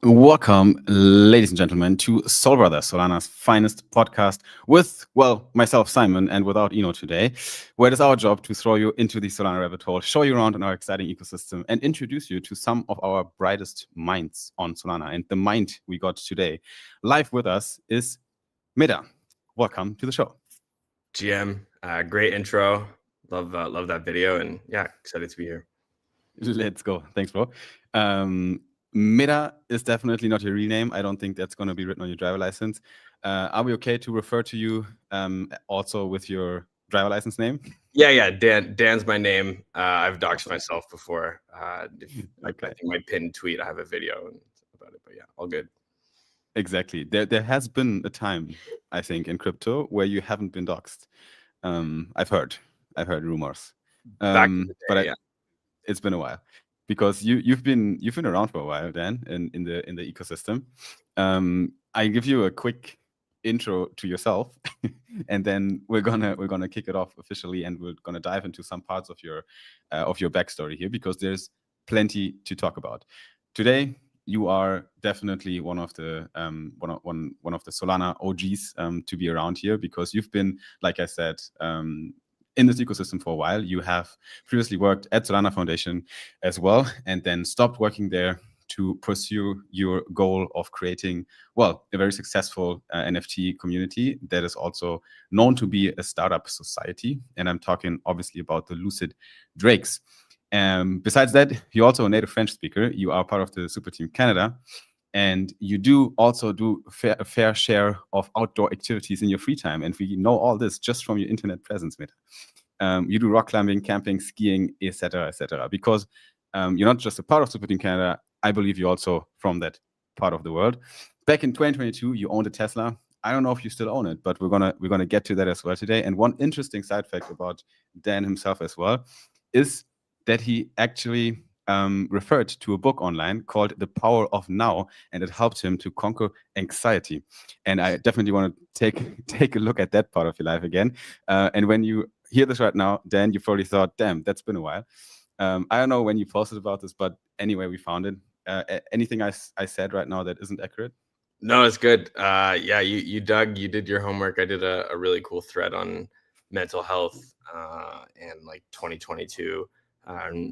Welcome, ladies and gentlemen, to Soul Brothers, Solana's finest podcast with, well, myself, Simon, and without Eno today, where it is our job to throw you into the Solana rabbit hole, show you around in our exciting ecosystem, and introduce you to some of our brightest minds on Solana. And the mind we got today live with us is Mida. Welcome to the show. GM, great intro. Love that video, and yeah, excited to be here. Let's go. Thanks, bro. Mida is definitely not your real name. I don't think that's going to be written on your driver license. Are we okay to refer to you also with your driver license name? Yeah. Dan's my name. I've doxed myself before. Okay. I think my pinned tweet, I have a video about it, but yeah, all good. Exactly. There has been a time, I think, in crypto where you haven't been doxed. I've heard rumors. Back in the day, but yeah. It's been a while. Because you've been around for a while, Dan, in the ecosystem. I give you a quick intro to yourself, and then we're gonna kick it off officially, and we're gonna dive into some parts of your backstory here because there's plenty to talk about today. You are definitely one of the Solana OGs to be around here because you've been, like I said, in this ecosystem for a while. You have previously worked at Solana Foundation as well, and then stopped working there to pursue your goal of creating, well, a very successful NFT community that is also known to be a startup society. And I'm talking obviously about the Lucid Drakes. Besides that, you're also a native French speaker. You are part of the Super Team Canada. And you do also do a fair share of outdoor activities in your free time. And we know all this just from your internet presence, Mida. You do rock climbing, camping, skiing, etc., etc. Because you're not just a part of Super Team Canada. I believe you're also from that part of the world. Back in 2022, you owned a Tesla. I don't know if you still own it, but we're gonna get to that as well today. And one interesting side fact about Dan himself as well is that he actually referred to a book online called The Power of Now, and it helped him to conquer anxiety. And I definitely want to take a look at that part of your life again. And when you hear this right now, Dan, you probably thought, damn, that's been a while. I don't know when you posted about this, but anyway, we found it. Anything I said right now that isn't accurate? No, it's good. Yeah, you did your homework. I did a really cool thread on mental health and like 2022.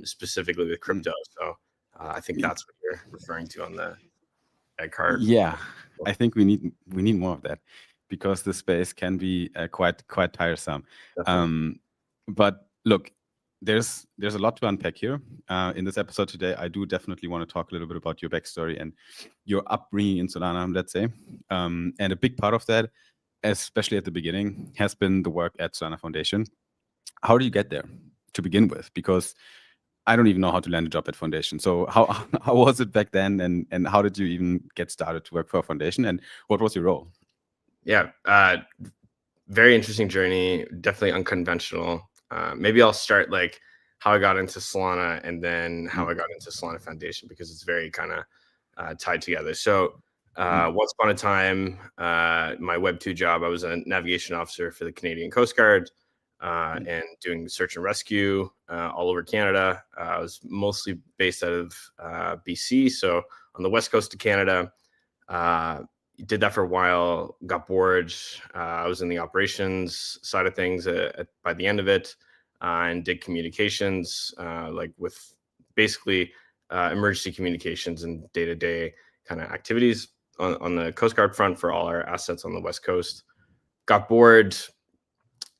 Specifically with crypto. So I think that's what you're referring to on the egg card. Yeah, I think we need more of that because the space can be quite tiresome. But look, there's a lot to unpack here in this episode today. I do definitely want to talk a little bit about your backstory and your upbringing in Solana, let's say. And a big part of that, especially at the beginning, has been the work at Solana Foundation. How do you get there to begin with? Because I don't even know how to land a job at Foundation. So how was it back then, and how did you even get started to work for a Foundation, and what was your role? Yeah, very interesting journey, definitely unconventional. Maybe I'll start like how I got into Solana and then how I got into Solana Foundation because it's very kind of tied together. So once upon a time, my Web2 job, I was a navigation officer for the Canadian Coast Guard. And doing search and rescue all over Canada. I was mostly based out of BC, so on the west coast of Canada. Did that for a while, got bored. I was in the operations side of things by the end of it, and did communications, like with basically emergency communications and day-to-day kind of activities on the Coast Guard front for all our assets on the west coast. Got bored.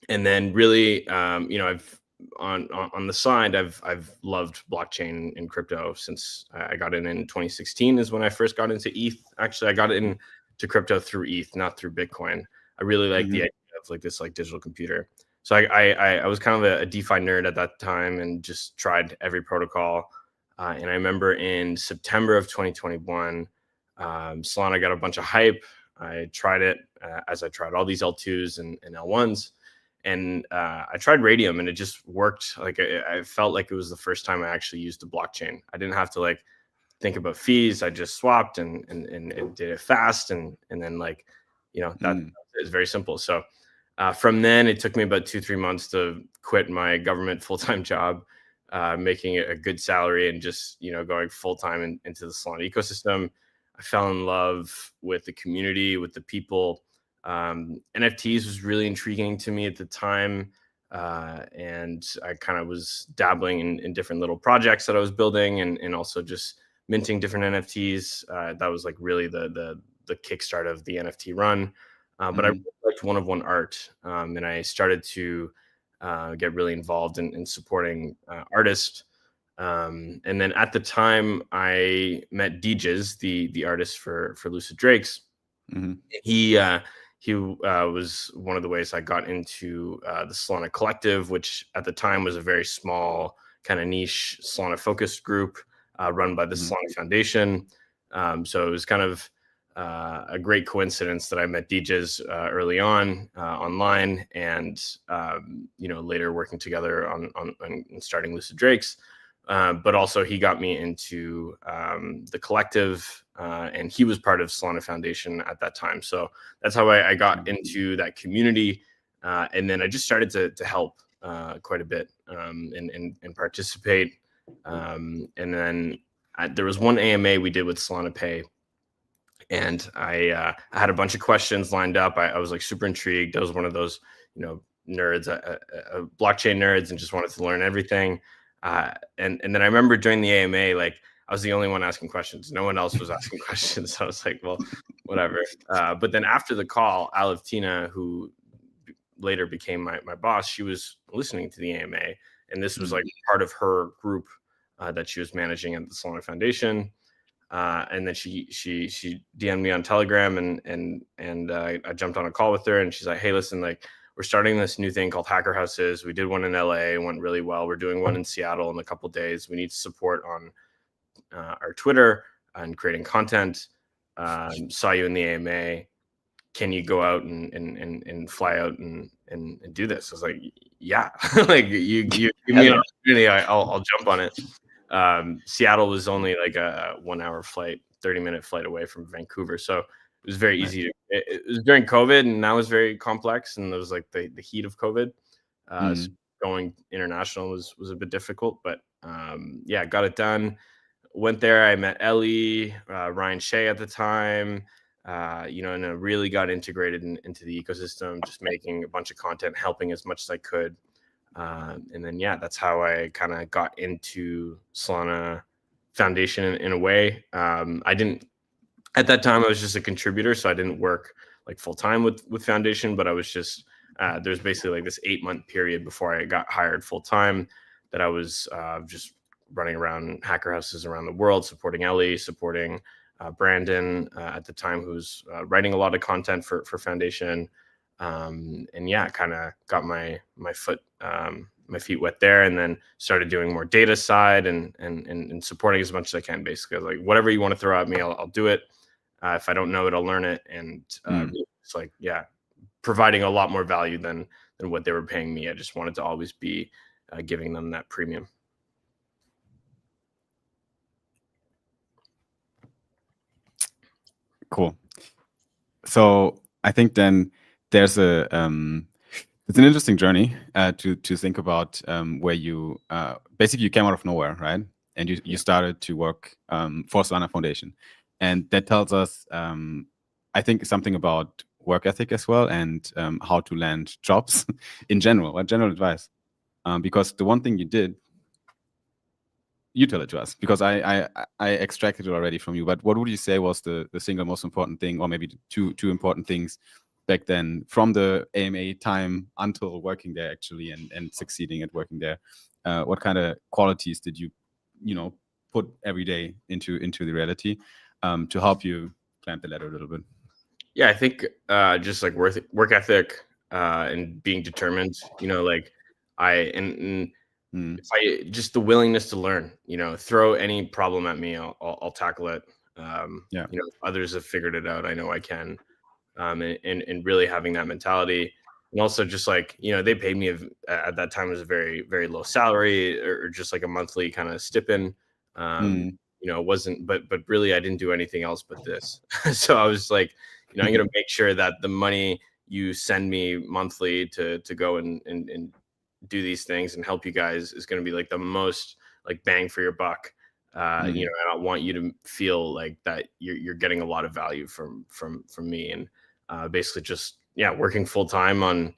And then really, I've on the side, I've loved blockchain and crypto since I got in 2016 is when I first got into ETH. Actually, I got into crypto through ETH, not through Bitcoin. I really like the idea of like this like digital computer. So I was kind of a DeFi nerd at that time and just tried every protocol. And I remember in September of 2021, Solana got a bunch of hype. I tried it as I tried all these L2s and L1s. And I tried Radium and it just worked. Like I felt like it was the first time I actually used a blockchain. I didn't have to like think about fees. I just swapped and it did it fast. And then like, that is very simple. So from then it took me about 2-3 months to quit my government full-time job, making a good salary and just, going full-time into the Solana ecosystem. I fell in love with the community, with the people. NFTs was really intriguing to me at the time. And I kind of was dabbling in different little projects that I was building, and also just minting different NFTs. That was like really the kickstart of the NFT run. But I really liked one of one art, and I started to get really involved in supporting artists. And then at the time, I met DJs, the artist for Lucid Drakes. Mm-hmm. He was one of the ways I got into the Solana Collective, which at the time was a very small kind of niche Solana focused group run by the Solana Foundation. So it was kind of a great coincidence that I met DJs early on online, and later working together on starting Lucid Drakes. But also he got me into the collective, and he was part of Solana Foundation at that time. So that's how I got into that community. And then I just started to help quite a bit and participate. And then there was one AMA we did with Solana Pay, and I had a bunch of questions lined up. I was like super intrigued. I was one of those, nerds, blockchain nerds, and just wanted to learn everything. And then I remember during the AMA, like I was the only one asking questions. No one else was asking questions. So I was like, well, whatever. But then after the call, Alevtina, who later became my boss, she was listening to the AMA, and this was like part of her group that she was managing at the Solana Foundation. And then she DM'd me on Telegram, and I jumped on a call with her, and she's like, hey, listen, like, we're starting this new thing called Hacker Houses. We did one in LA, it went really well. We're doing one in Seattle in a couple of days. We need support on our Twitter and creating content. Saw you in the AMA. Can you go out and fly out and do this? I was like, yeah, like you give me an opportunity, I'll jump on it. Seattle was only like a 1 hour flight, 30-minute flight away from Vancouver. So it was very easy. It was during COVID, and that was very complex. And it was like the heat of COVID. So going international was a bit difficult, but yeah, got it done. Went there. I met Ellie, Ryan Shea at the time, and I really got integrated into the ecosystem, just making a bunch of content, helping as much as I could. And then, yeah, that's how I kind of got into Solana Foundation in a way. I didn't, at that time, I was just a contributor, so I didn't work like full time with Foundation, but I was just, there's basically like this 8-month period before I got hired full time that I was just running around hacker houses around the world, supporting Ellie, supporting Brandon at the time, who was writing a lot of content for Foundation. And yeah, kind of got my feet wet there, and then started doing more data side and supporting as much as I can. Basically, like, whatever you want to throw at me, I'll do it. If I don't know it, I'll learn it. And it's like, yeah, providing a lot more value than what they were paying me. I just wanted to always be giving them that premium. Cool. So I think then there's it's an interesting journey to think about where you basically you came out of nowhere, right? And you started to work for Solana Foundation, and that tells us I think something about work ethic as well, and how to land jobs in general. What general advice? Because the one thing you did, you tell it to us, because I extracted it already from you. But what would you say was the single most important thing, or maybe the two important things back then, from the AMA time until working there actually and succeeding at working there? What kind of qualities did you put every day into the reality to help you climb the ladder a little bit? Yeah, I think just like work ethic and being determined. Like if I just the willingness to learn. Throw any problem at me, I'll tackle it. Others have figured it out, I know I can. And really having that mentality. And also just like, they paid me at that time was a very, very low salary, or just like a monthly kind of stipend. It wasn't, but really I didn't do anything else but this. So I was like, I'm going to make sure that the money you send me monthly to go and do these things and help you guys is going to be like the most like bang for your buck. You know, and I want you to feel like that you're getting a lot of value from me, and basically just working full time on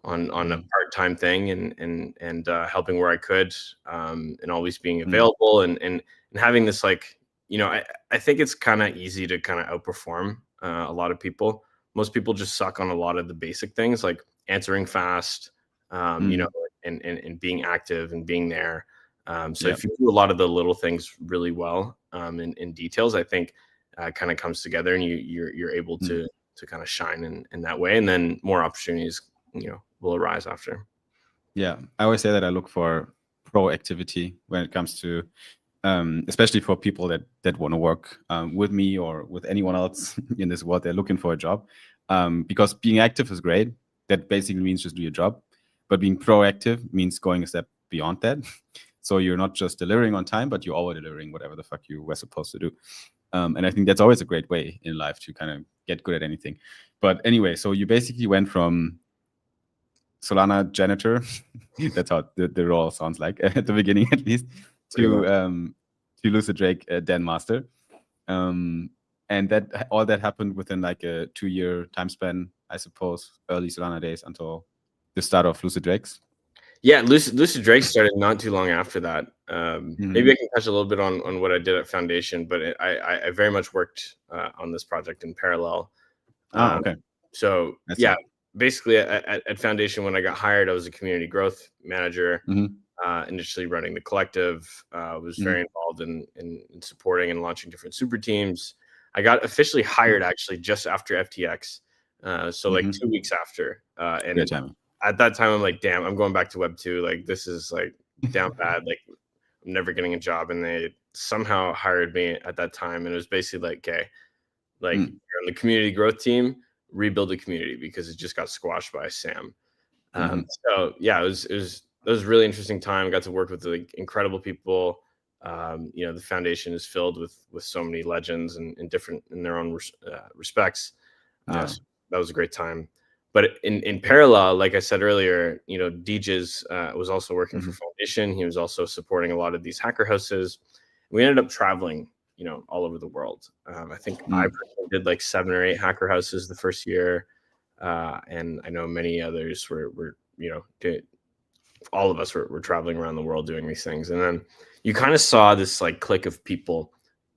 a part-time thing, and helping where I could, and always being available, and having this, like, you know, I think it's kind of easy to kind of outperform a lot of people. Most people just suck on a lot of the basic things, like answering fast, you know, and being active and being there. So if you do a lot of the little things really well, in details, I think kind of comes together, and you're able to kind of shine in that way, and then more opportunities, you know, will arise after. Yeah, I always say that I look for proactivity when it comes to, especially for people that want to work with me or with anyone else in this world. They're looking for a job, because being active is great. That basically means just do your job, but being proactive means going a step beyond that. So you're not just delivering on time, but you're over delivering whatever the fuck you were supposed to do. And I think that's always a great way in life to kind of get good at anything. But anyway, so you basically went from Solana janitor, that's how the role sounds like at the beginning, at least, to Lucid Drake Den Master. And that all that happened within like a 2-year time span, I suppose, early Solana days until the start of Lucid Drakes. Yeah, Lucid Drake started not too long after that. Maybe I can touch a little bit on what I did at Foundation, but I very much worked on this project in parallel. Okay. So basically at Foundation, when I got hired, I was a community growth manager, initially running the collective. Was very involved in supporting and launching different super teams. I got officially hired actually just after FTX, so like 2 weeks after. And at that time, I'm like, damn, I'm going back to Web 2. Like, this is like down bad. Like, I'm never getting a job. And they somehow hired me at that time. And it was basically like, okay, like you're on the community growth team, rebuild the community, because it just got squashed by Sam. So yeah, it was a really interesting time. I got to work with like incredible people. You know, the Foundation is filled with so many legends and different in their own respects. So that was a great time. But in parallel, like I said earlier, you know, DJs was also working for Foundation. He was also supporting a lot of these hacker houses. We ended up traveling, you know, all over the world. I think I personally did like 7 or 8 hacker houses the first year, and I know many others were you know, all of us were traveling around the world doing these things. And then you kind of saw this like clique of people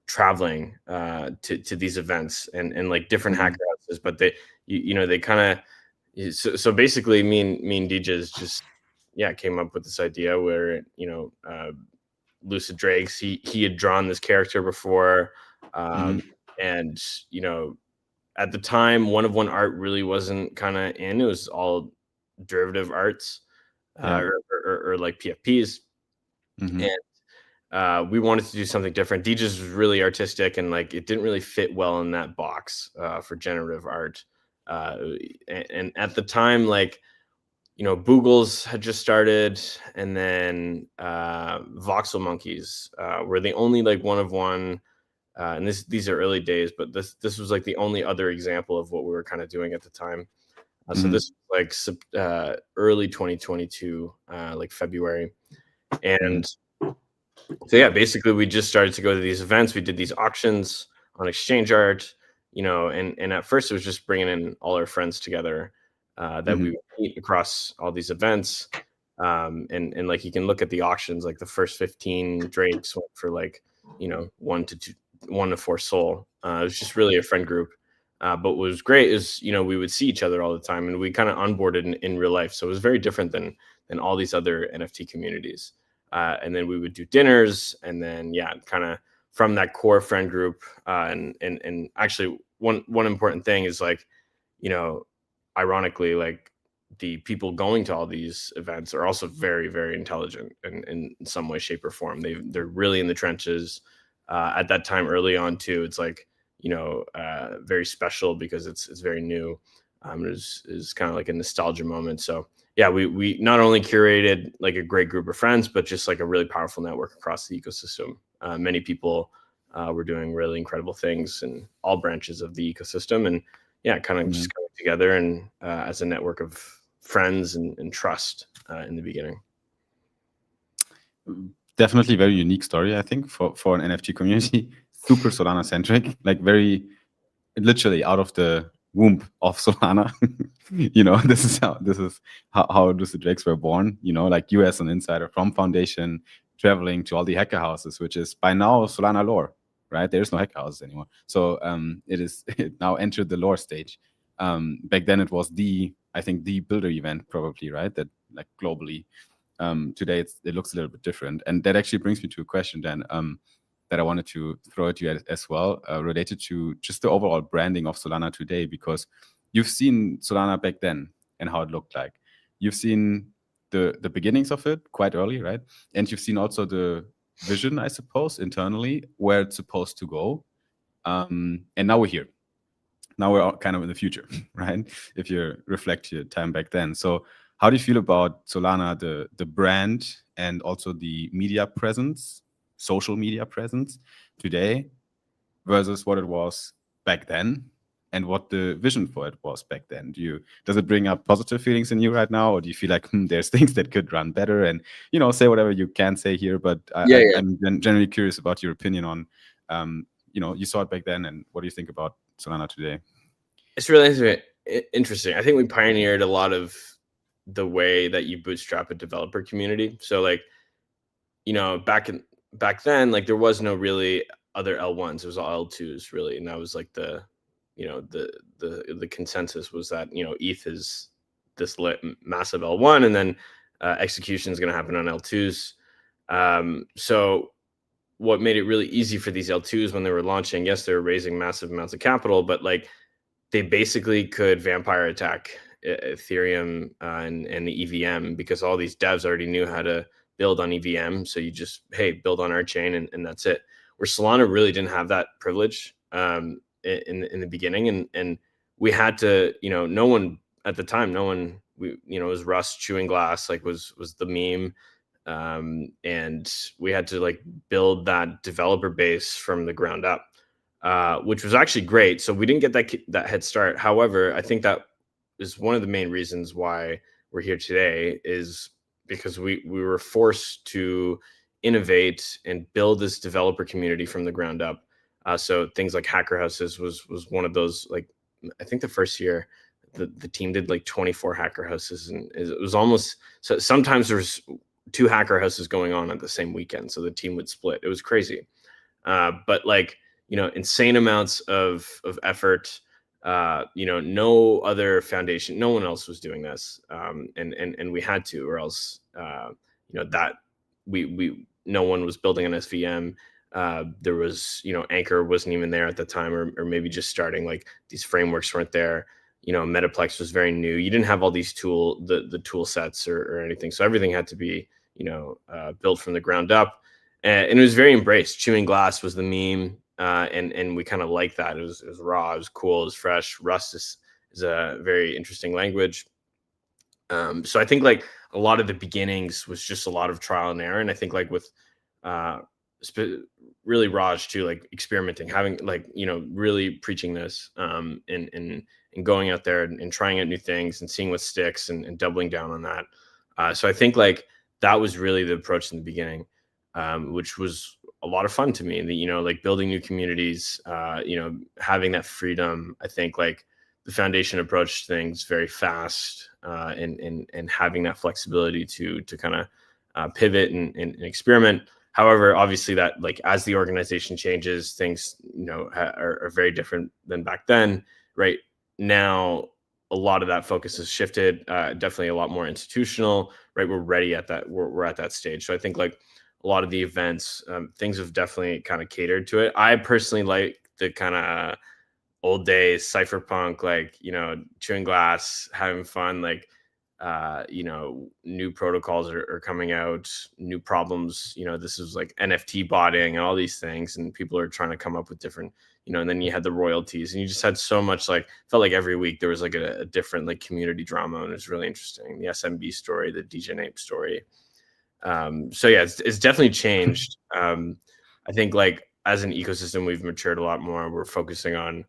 traveling to these events and like different hacker houses, but they you know, they kind of, so basically me and DJs just came up with this idea where, you know, Lucid Drakes, he had drawn this character before, and you know, at the time, one art really wasn't kind of in. It was all derivative arts, or like PFPs, and we wanted to do something different. DJs was really artistic, and like it didn't really fit well in that box for generative art. And at the time, like, you know, Boogles had just started, and then Voxel Monkeys were the only like one of one. And these are early days, but this was like the only other example of what we were kind of doing at the time. So this was like early 2022, like February, and so yeah, basically we just started to go to these events. We did these auctions on exchange art, you know, and at first it was just bringing in all our friends together that we would meet across all these events. And like you can look at the auctions, like the first 15 Drakes went for like, you know, 1 to 4 Sol. It was just really a friend group. But what was great is, you know, we would see each other all the time, and we kind of onboarded in real life. So it was very different than all these other NFT communities. And then we would do dinners, and then kind of from that core friend group. And actually, one important thing is, like, you know, ironically, like the people going to all these events are also very, very intelligent in some way, shape, or form. They're really in the trenches. At that time, early on too, it's like, you know, very special because it's very new. It was kind of like a nostalgia moment. So yeah, we not only curated like a great group of friends, but just like a really powerful network across the ecosystem. Many people were doing really incredible things in all branches of the ecosystem, and kind of just coming together and as a network of friends and trust in the beginning. definitely very unique story, I think, for an NFT community. Super Solana centric, like very literally out of the womb of Solana. This is how Lucid Drakes were born. Like you as an insider from Foundation, traveling to all the hacker houses, which is by now Solana lore, right? There is no hacker houses anymore. So it now entered the lore stage. Back then it was I think the builder event probably, right? That like globally. Today it looks a little bit different, and that actually brings me to a question then. That I wanted to throw at you as well, related to just the overall branding of Solana today, because you've seen Solana back then and how it looked like. You've seen the beginnings of it quite early, right? And you've seen also the vision, I suppose, internally where it's supposed to go. And now we're here. Now we're all kind of in the future, right? If you reflect your time back then. So how do you feel about Solana, the brand, and also the media presence, social media presence today versus what it was back then and what the vision for it was back then? Does it bring up positive feelings in you right now, or do you feel like there's things that could run better? And say whatever you can say here, but I'm generally curious about your opinion on, you saw it back then, and what do you think about Solana today? It's really interesting. I think we pioneered a lot of the way that you bootstrap a developer community. So like, back then, like there was no really other L1s. It was all L2s really. And that was like the consensus was that, ETH is this massive L1, and then execution is going to happen on L2s. So what made it really easy for these L2s when they were launching, yes, they were raising massive amounts of capital, but like they basically could vampire attack Ethereum and the EVM, because all these devs already knew how to build on EVM. So you just, hey, build on our chain, and that's it. Where Solana really didn't have that privilege in the beginning, and we had to, no one at the time, it was Rust chewing glass, like was the meme. And we had to like build that developer base from the ground up, which was actually great. So we didn't get that head start. However, I think that is one of the main reasons why we're here today, is because we were forced to innovate and build this developer community from the ground up. So things like hacker houses was one of those. Like I think the first year the team did like 24 hacker houses, and it was almost, so sometimes there was 2 hacker houses going on at the same weekend, so the team would split. It was crazy, but like, insane amounts of effort. No other foundation, no one else was doing this, and we had to, or else, that we no one was building an SVM. There was, Anchor wasn't even there at the time, or maybe just starting. Like these frameworks weren't there. Metaplex was very new. You didn't have all these the tool sets or anything. So everything had to be, built from the ground up. And it was very embraced. Chewing glass was the meme. And we kind of liked that. It was raw, it was cool, it was fresh. Rust is a very interesting language. So I think like a lot of the beginnings was just a lot of trial and error. And I think like with really Raj too, like experimenting, having like, really preaching this, and going out there and trying out new things and seeing what sticks, and doubling down on that. So I think like that was really the approach in the beginning, which was a lot of fun to me. Like building new communities, having that freedom. I think like the foundation approached things very fast, and having that flexibility to kind of pivot and experiment. However, obviously that like as the organization changes, things are very different than back then. Right now, a lot of that focus has shifted. Definitely a lot more institutional. Right, we're ready at that. We're at that stage. So I think like a lot of the events, things have definitely kind of catered to it. I personally like the kind of old days cypherpunk, like chewing glass, having fun, like new protocols are coming out, new problems. This is like NFT botting and all these things, and people are trying to come up with different, and then you had the royalties, and you just had so much, like felt like every week there was like a different like community drama, and it was really interesting. The SMB story, the DJ Nape story. So yeah, it's definitely changed. I think like as an ecosystem, we've matured a lot more. We're focusing on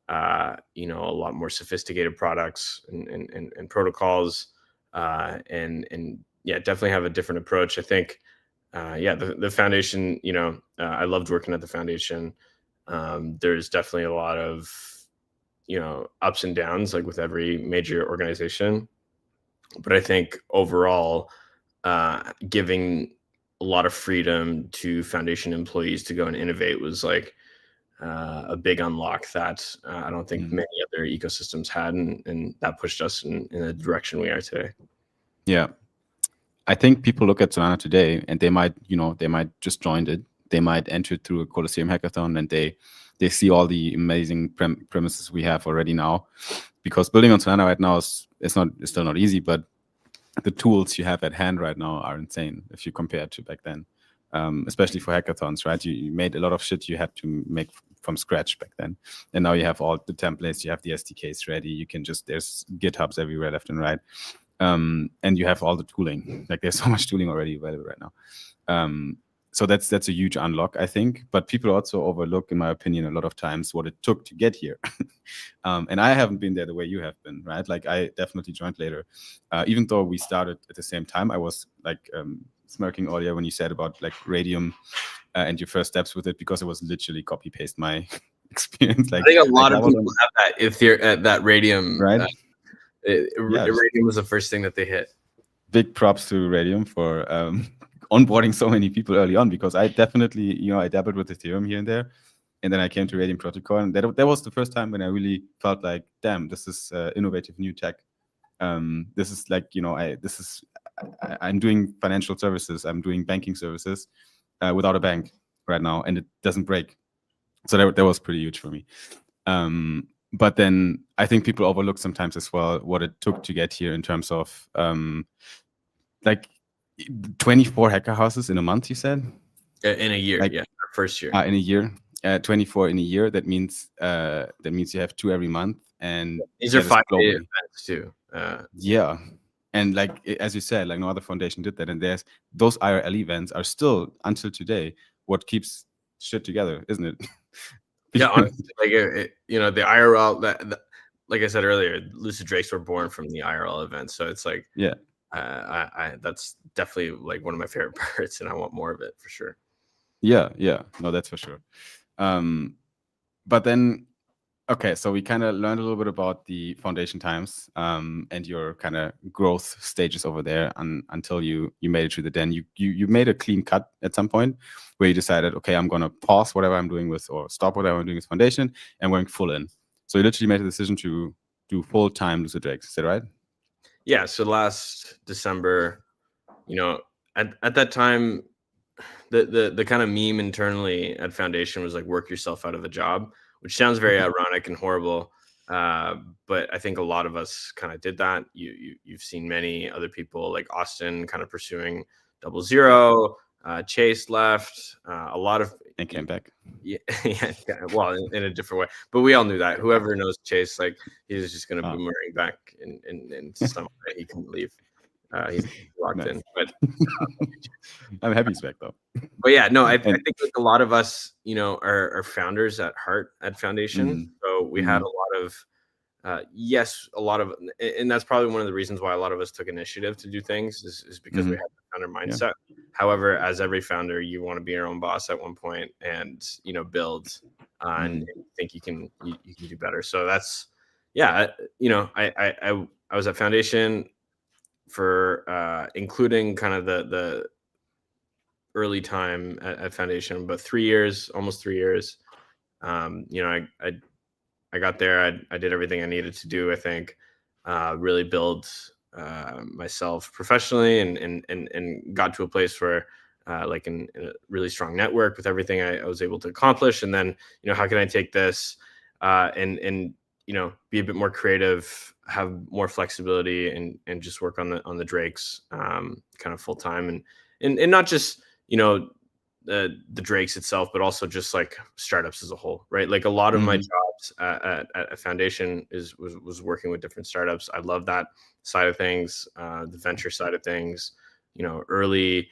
a lot more sophisticated products and protocols, and yeah, definitely have a different approach. I think yeah, the foundation, I loved working at the foundation. There's definitely a lot of, ups and downs, like with every major organization. But I think overall, giving a lot of freedom to foundation employees to go and innovate was like a big unlock that I don't think Mm. many other ecosystems had, and that pushed us in the direction we are today. Yeah. I think people look at Solana today and they might just joined it. They might enter through a Colosseum hackathon and they see all the amazing premises we have already now. Because building on Solana right now it's still not easy, but the tools you have at hand right now are insane if you compare it to back then. Especially for hackathons, right? You made a lot of shit you had to make from scratch back then. And now you have all the templates, you have the SDKs ready. You can there's GitHubs everywhere left and right. And you have all the tooling. Like there's so much tooling already available right now. So that's a huge unlock, I think. But people also overlook, in my opinion, a lot of times what it took to get here. And I haven't been there the way you have been, right? Like I definitely joined later. Even though we started at the same time, I was like smirking earlier when you said about like Radium and your first steps with it, because it was literally copy paste my experience. Like I think a lot like of people have that if they're at that Radium, right? Radium was the first thing that they hit. Big props to Radium for onboarding so many people early on, because I definitely, I dabbled with Ethereum here and there. And then I came to Radium Protocol, and that was the first time when I really felt like, damn, this is innovative new tech. This is like, I'm doing financial services, I'm doing banking services without a bank right now, and it doesn't break. So that was pretty huge for me. But then I think people overlook sometimes as well what it took to get here in terms of like 24 hacker houses in a month, you said? In a year, like, yeah, first year. In a year. 24 in a year. That means you have 2 every month, and these are 5-day events too. Yeah, and like as you said, like no other foundation did that. And there's those IRL events are still until today what keeps shit together, isn't it? Yeah, honestly, like the IRL that like I said earlier, Lucid Drakes were born from the IRL events, so it's like yeah, I that's definitely like one of my favorite parts, and I want more of it for sure. Yeah, no, that's for sure. But then, okay, so we kind of learned a little bit about the foundation times and your kind of growth stages over there until you made it to the den. You made a clean cut at some point where you decided, okay, I'm going to pause whatever I'm doing with, or stop whatever I'm doing with foundation, and going full in. So you literally made a decision to do full-time Lucid Drakes. Is that right? Yeah. So last December, at that time, the kind of meme internally at Foundation was like, work yourself out of a job, which sounds very ironic and horrible. But I think a lot of us kind of did that. You've seen many other people like Austin kind of pursuing 00. Chase left. A lot of And came back. Yeah, well, in a different way, but we all knew that. Whoever knows Chase, like he's just going to boomerang back into some way. He couldn't leave. He's locked in. But I'm happy he's back though. But yeah, no, I think like a lot of us, are founders at heart at Foundation. So we had a lot of, a lot of, and that's probably one of the reasons why a lot of us took initiative to do things is because we had the founder mindset. Yeah. However, as every founder, you want to be your own boss at one point and, build and think you can do better. So that's, I was at Foundation for including kind of the early time at Foundation, but 3 years, almost 3 years. I got there. I did everything I needed to do. I think really build myself professionally, and got to a place where like in a really strong network with everything I was able to accomplish. And then how can I take this and be a bit more creative, have more flexibility, and just work on the Drakes kind of full time, and not just the Drakes itself, but also just like startups as a whole, right? Like a lot of my jobs at Foundation was working with different startups. I love that side of things, the venture side of things, early,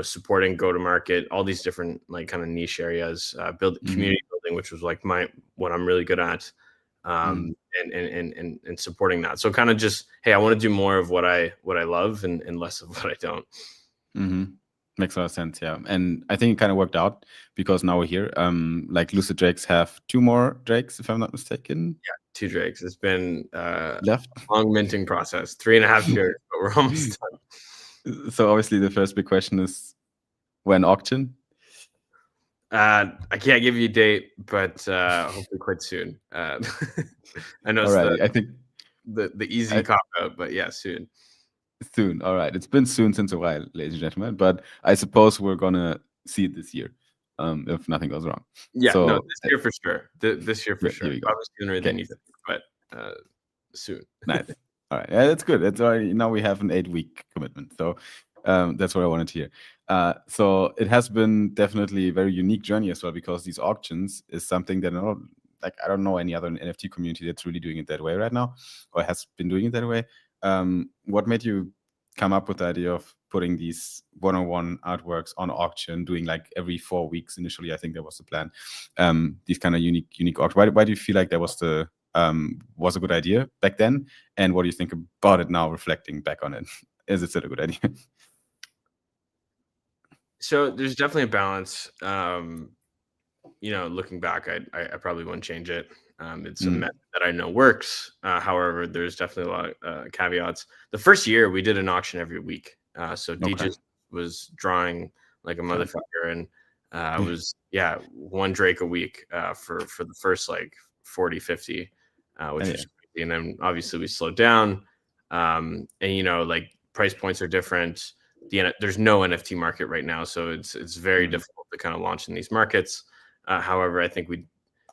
supporting go-to-market, all these different like kind of niche areas, build community building, which was like what I'm really good at, and supporting that. So kind of just, hey, I want to do more of what I love and less of what I don't. Makes a lot of sense, yeah. And I think it kind of worked out because now we're here. Like Lucid Drakes have 2 more Drakes, if I'm not mistaken. Yeah, 2 Drakes. It's been Left. long minting process, 3.5 years, but we're almost done. So obviously the first big question is when auction? I can't give you a date, but hopefully quite soon. I know it's Alrighty, I think the easy cop out, but yeah, soon. Soon. All right. It's been soon since a while, ladies and gentlemen, but I suppose we're gonna see it this year, if nothing goes wrong. Yeah, no, So this year for sure. This year for sure. here we go. Probably sooner than Okay. you think, but soon. Nice. All right. Yeah, that's good. It's already now we have an 8-week commitment. So that's what I wanted to hear. So it has been definitely a very unique journey as well, because these auctions is something that I don't know any other NFT community that's really doing it that way right now, or has been doing it that way. What made you come up with the idea of putting these one-on-one artworks on auction, doing like every 4 weeks initially? I think that was the plan. These kind of unique auctions. Why do you feel like that was a good idea back then? And what do you think about it now, reflecting back on it? Is it still a good idea? So there's definitely a balance. Looking back, I probably wouldn't change it. It's a method that I know works. However, there's definitely a lot of caveats. The first year we did an auction every week. So DJs was drawing like a motherfucker, and was 1 Drake a week for the first like 40, 50, which was crazy. And then obviously we slowed down. And like price points are different. There's no NFT market right now, so it's very difficult to kind of launch in these markets. However, I think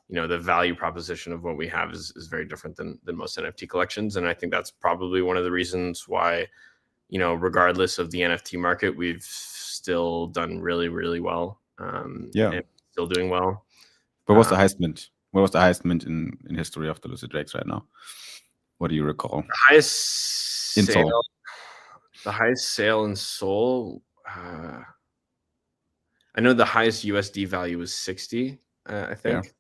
the value proposition of what we have is very different than most NFT collections. And I think that's probably one of the reasons why, regardless of the NFT market, we've still done really, really well. And still doing well. But what's the highest mint? What was the highest mint in history of the Lucid Drakes right now? What do you recall? The highest in sale, Seoul. The highest sale in Seoul. I know the highest USD value was 60. I think.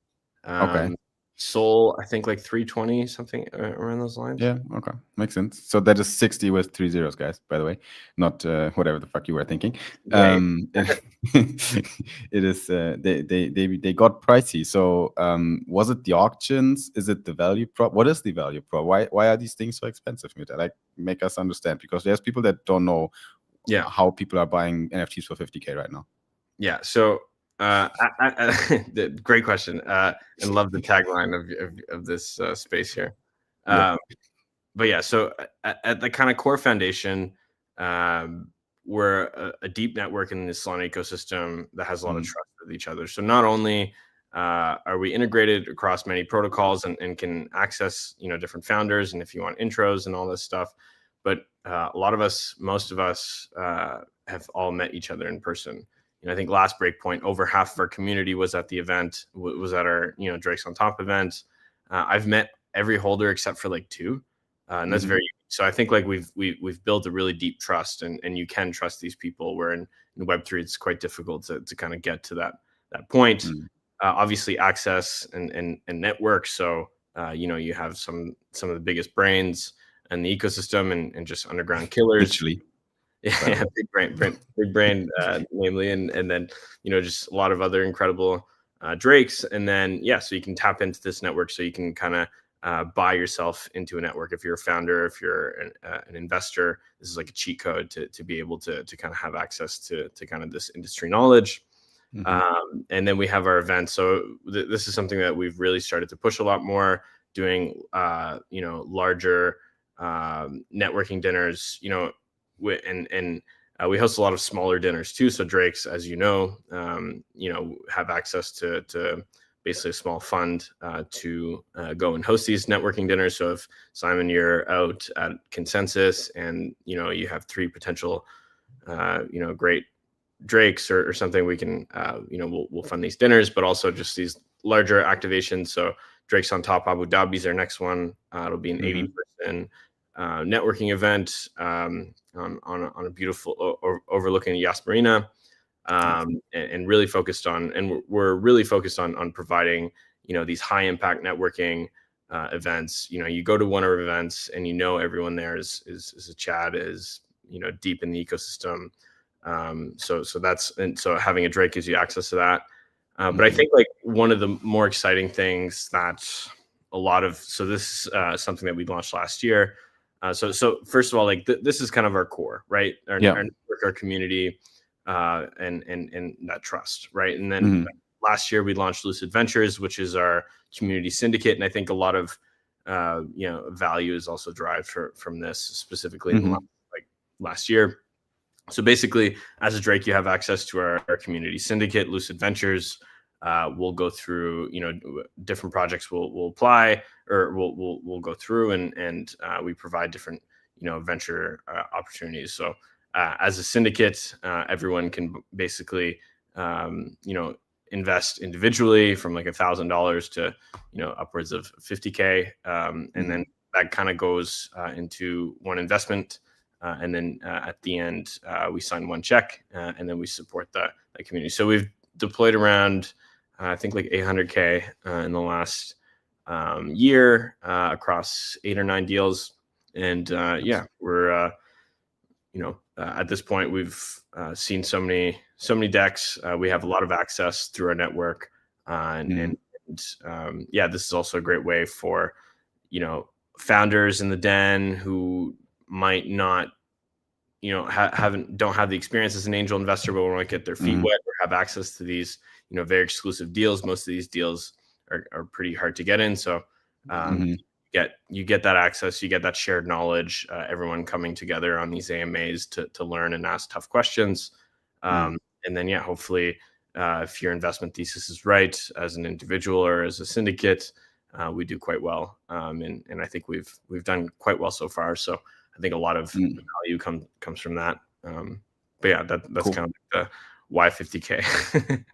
Yeah. Okay. Seoul, I think like 320, something around those lines. Yeah. Okay. Makes sense. So that is 60 with 3 zeros, guys, by the way, not whatever the fuck you were thinking. It is they got pricey. So was it the auctions? Is it the value prop? What is the value prop? Why are these things so expensive? Like, make us understand, because there's people that don't know how people are buying NFTs for 50K right now. Yeah. So great question, and love the tagline of this space here. But yeah, so at the kind of core foundation, we're a deep network in the Solana ecosystem that has a lot of trust with each other. So not only are we integrated across many protocols and can access different founders, and if you want intros and all this stuff, but most of us have all met each other in person. I think last breakpoint, over half of our community was at the event, was at our Drakes on Top event. I've met every holder except for like 2, and that's very unique. So I think like we've built a really deep trust, and you can trust these people. Where in Web3 it's quite difficult to kind of get to that point. Obviously access and network. So you have some of the biggest brains in the ecosystem and just underground killers. Literally. Yeah, big brain, namely, and then just a lot of other incredible Drakes, and then so you can tap into this network, so you can kind of buy yourself into a network. If you're a founder, if you're an investor, this is like a cheat code to be able to kind of have access to kind of this industry knowledge. And then we have our events. So this is something that we've really started to push a lot more, doing larger networking dinners. And we host a lot of smaller dinners too. So Drakes, as have access to basically a small fund to go and host these networking dinners. So if Simon, you're out at Consensus, and you have 3 potential great Drakes or something, we can we'll fund these dinners, but also just these larger activations. So Drakes on Top Abu Dhabi is our next one. It'll be an 80-person networking event on a beautiful overlooking Yas Marina, and really focused on, and we're really focused on providing these high impact networking events. You go to one of our events and everyone there is a Chad, is deep in the ecosystem, So having a Drake gives you access to that. But I think like one of the more exciting things that this is something that we launched last year. So first of all, like this is kind of our core, right? Our network, our community, and that trust, right? And then last year we launched Lucid Ventures, which is our community syndicate, and I think a lot of value is also derived from this specifically in last year. So basically, as a Drake, you have access to our community syndicate, Lucid Ventures. We'll go through, different projects will apply, or we'll go through, and we provide different, venture opportunities. So as a syndicate, everyone can basically, invest individually from like $1,000 to, upwards of 50K, and then that kind of goes into one investment. And then at the end, we sign one check, and then we support the community. So we've deployed around, I think, like 800K in the last year across 8 or 9 deals. And we're, at this point, we've seen so many decks. We have a lot of access through our network. This is also a great way for, founders in the den who might not, don't have the experience as an angel investor, but want to get their feet wet or have access to these, very exclusive deals. Most of these deals are pretty hard to get in. So you get that access, you get that shared knowledge, everyone coming together on these AMAs to learn and ask tough questions. And then, hopefully, if your investment thesis is right as an individual or as a syndicate, we do quite well. And I think we've done quite well so far. So I think a lot of value comes from that. But yeah, that's cool. Kind of like the why 50K.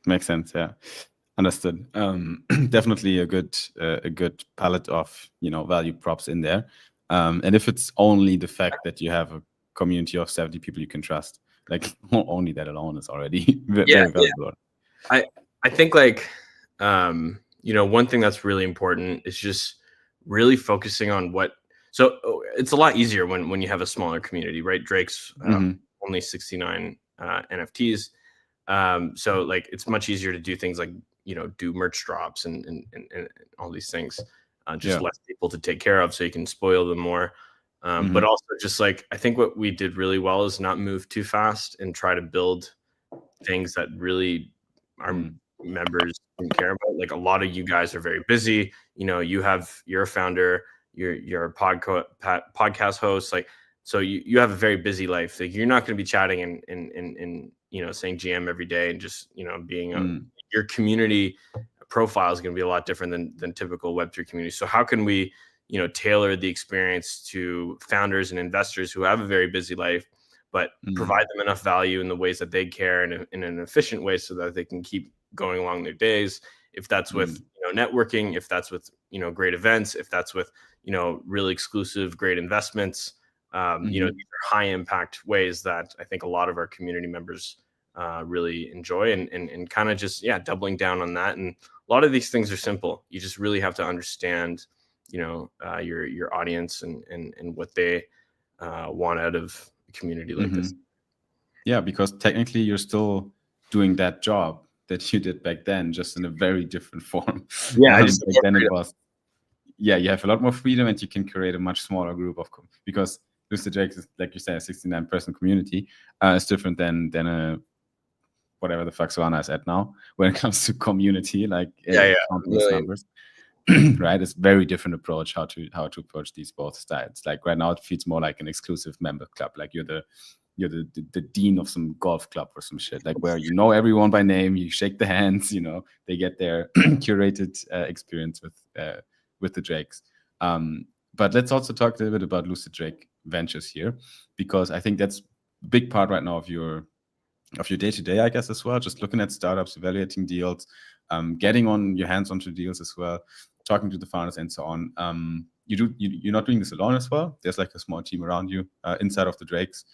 Makes sense. Yeah, understood. Definitely a good palette of value props in there. And if it's only the fact that you have a community of 70 people you can trust, like only that alone is already very valuable. I think like one thing that's really important is just really focusing on what. So it's a lot easier when you have a smaller community, right? Drake's only 69 NFTs. So like it's much easier to do things like, do merch drops and all these things, less people to take care of so you can spoil them more. But also just like, I think what we did really well is not move too fast and try to build things that really our members don't care about. Like a lot of you guys are very busy. You're a founder, you're a podcast host, like, so you have a very busy life. Like you're not going to be chatting and saying GM every day and just being your community profile is going to be a lot different than typical Web3 community. So how can we tailor the experience to founders and investors who have a very busy life, but provide them enough value in the ways that they care in an efficient way so that they can keep going along their days. If that's with networking, if that's with great events, if that's with really exclusive great investments, these are high impact ways that I think a lot of our community members really enjoy, and kind of just doubling down on that. And a lot of these things are simple. You just really have to understand your audience and what they want out of a community like this. Yeah, because technically you're still doing that job that you did back then, just in a very different form. Yeah, just back then it was. Yeah, you have a lot more freedom, and you can create a much smaller group of because Lucid Drake is, like you said, a 69-person community. It's different than a whatever the fuck Solana is at now when it comes to community, like countless numbers. Right, it's very different approach how to approach these both styles. Like right now, it feels more like an exclusive member club. Like you're the dean of some golf club or some shit. Like where everyone by name, you shake the hands. They get their curated experience with the Drakes. But let's also talk a little bit about Lucid Drake Ventures here, because I think that's a big part right now of your day-to-day, I guess, as well. Just looking at startups, evaluating deals, getting on your hands onto deals as well, talking to the founders and so on. You're not doing this alone as well. There's like a small team around you inside of the Drakes,